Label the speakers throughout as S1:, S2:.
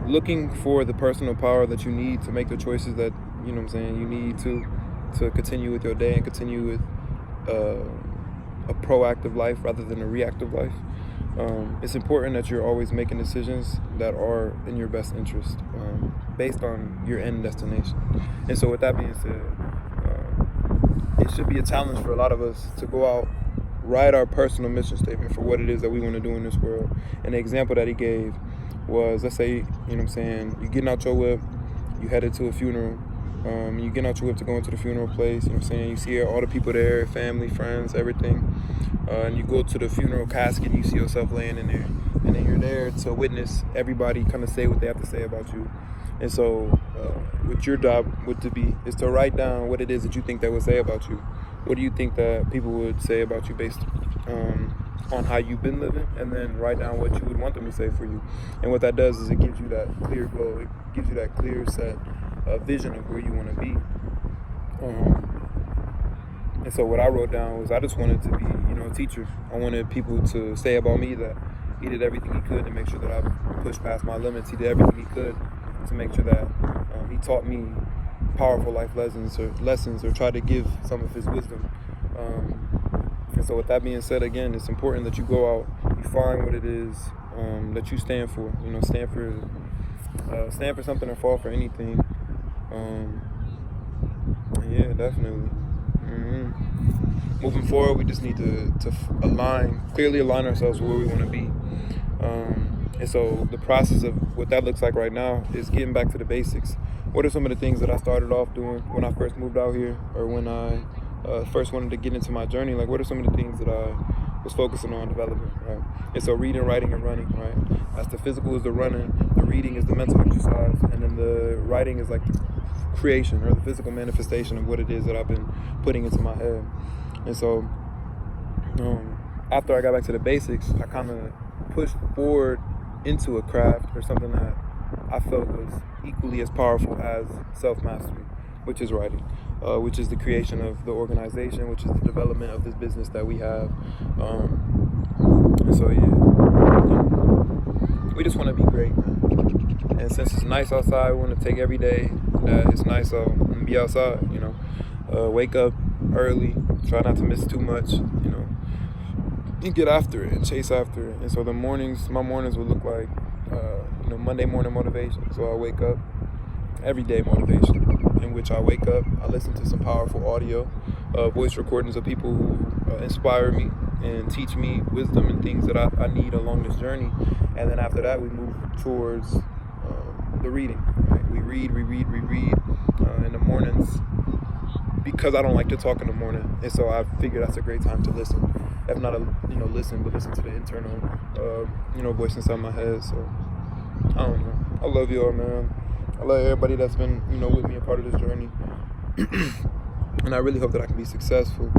S1: looking for the personal power that you need to make the choices that, you know what I'm saying, you need to continue with your day and continue with a proactive life rather than a reactive life. It's important that you're always making decisions that are in your best interest, based on your end destination. And so with that being said, it should be a challenge for a lot of us to go out, write our personal mission statement for what it is that we want to do in this world. And the example that he gave was, let's say, you know what I'm saying, you getting out your whip, you headed to a funeral, you get out your whip to go into the funeral place, you know what I'm saying, you see all the people there, family, friends, everything, and you go to the funeral casket and you see yourself laying in there, and then you're there to witness everybody kind of say what they have to say about you. And so what your job would to be is to write down what it is that you think they would say about you. What do you think that people would say about you based on how you've been living, and then write down what you would want them to say for you. And what that does is it gives you that clear goal, it gives you that clear set vision of where you want to be. And so what I wrote down was I just wanted to be, a teacher. I wanted people to say about me that he did everything he could to make sure that I pushed past my limits. He did everything he could to make sure that he taught me powerful life lessons or tried to give some of his wisdom. And so with that being said, again, it's important that you go out, you find what it is that you stand for. Stand for something or fall for anything. Yeah, definitely. Moving forward, we just need to clearly align ourselves with where we want to be. And so the process of what that looks like right now is getting back to the basics. What are some of the things that I started off doing when I first moved out here, or when I first wanted to get into my journey? Like, what are some of the things that I was focusing on developing, right? And so reading, writing, and running, right? As the physical is the running, the reading is the mental exercise, and then the writing is like the creation or the physical manifestation of what it is that I've been putting into my head. And so after I got back to the basics, I kind of pushed forward into a craft or something that I felt was equally as powerful as self-mastery, which is writing, which is the creation of the organization, which is the development of this business that we have. And so, yeah, we just want to be great, man. And since it's nice outside, we want to take every day that it's nice out and be outside, wake up early, try not to miss too much, and get after it and chase after it. And so my mornings would look like, Monday morning motivation. So I wake up, everyday motivation, in which I wake up, I listen to some powerful audio, voice recordings of people who inspire me and teach me wisdom and things that I need along this journey. And then after that, we move towards the reading. Right? We read in the mornings, because I don't like to talk in the morning, and so I figure that's a great time to listen. If not, listen, but listen to the internal, voice inside my head. So I don't know. I love y'all, man. I love everybody that's been, with me a part of this journey, and I really hope that I can be successful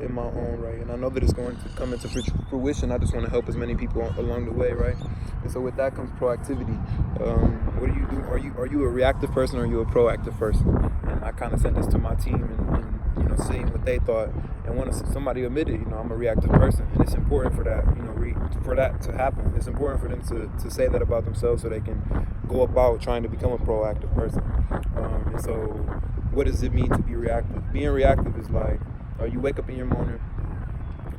S1: in my own right. And I know that it's going to come into fruition. I just want to help as many people along the way, right? And so with that comes proactivity. What do you do? Are you a reactive person, or are you a proactive person? And I kind of sent this to my team and seeing what they thought. And when somebody admitted, I'm a reactive person, and it's important for that, for that to happen. It's important for them to say that about themselves, so they can go about trying to become a proactive person. And so, what does it mean to be reactive? Being reactive is like, you wake up in your morning,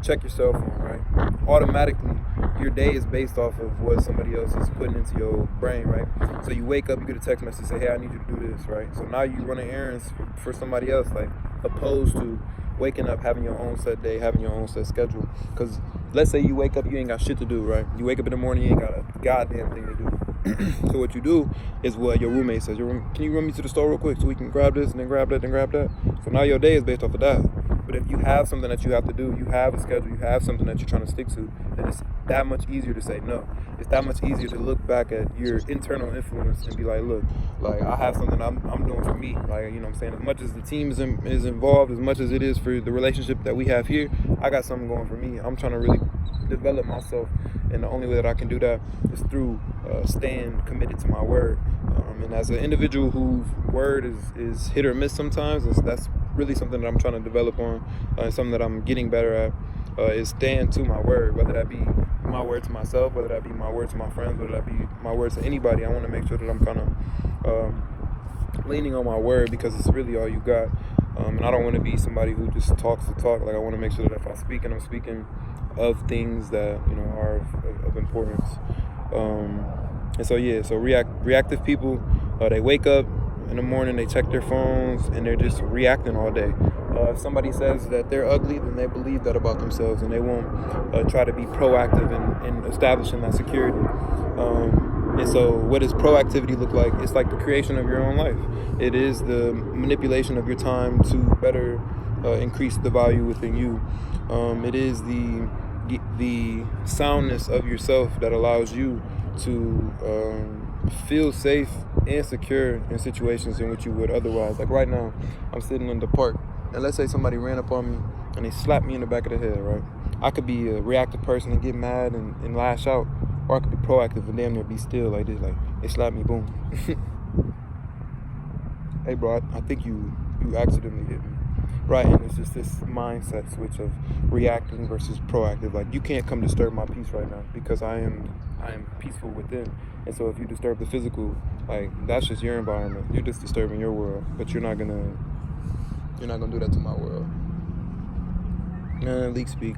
S1: check your cell phone, right? Automatically, your day is based off of what somebody else is putting into your brain, right? So you wake up, you get a text message, say, hey, I need you to do this, right? So now you running errands for somebody else, like, opposed to waking up, having your own set day, having your own set schedule. Because let's say you wake up, you ain't got shit to do, right? You wake up in the morning, you ain't got a goddamn thing to do. So what you do is what your roommate says. Can you run me to the store real quick so we can grab this and then grab that and grab that? So now your day is based off of that. But if you have something that you have to do, you have a schedule, you have something that you're trying to stick to, then it's that much easier to say no. It's that much easier to look back at your internal influence and be like, look, like, I have something I'm doing for me. Like, you know what I'm saying? As much as the team is involved, as much as it is for the relationship that we have here, I got something going for me. I'm trying to really develop myself, and the only way that I can do that is through staying committed to my word. And as an individual whose word is hit or miss sometimes, that's really something that I'm trying to develop on, something that I'm getting better at, is staying to my word, whether that be my word to myself, whether that be my word to my friends, whether that be my word to anybody, I want to make sure that I'm kind of leaning on my word, because it's really all you got. And I don't want to be somebody who just talks to talk. Like, I want to make sure that if I speak, and I'm speaking of things that, you know, are of importance. And so yeah, so reactive people, they wake up in the morning, they check their phones, and they're just reacting all day. If somebody says that they're ugly, then they believe that about themselves, and they won't try to be proactive in establishing that security. And so what does proactivity look like? It's like the creation of your own life. It is the manipulation of your time to better increase the value within you. It is the soundness of yourself that allows you to feel safe and secure in situations in which you would otherwise. Like right now, I'm sitting in the park, and let's say somebody ran up on me and they slapped me in the back of the head, right? I could be a reactive person and get mad and lash out, or I could be proactive and damn near be still like this, like they slapped me, boom. Hey bro, I think you accidentally hit me. Right, and it's just this mindset switch of reacting versus proactive. Like, you can't come disturb my peace right now, because I am peaceful within. And so if you disturb the physical, like, that's just your environment. You're just disturbing your world, but you're not gonna do that to my world. Leak speak.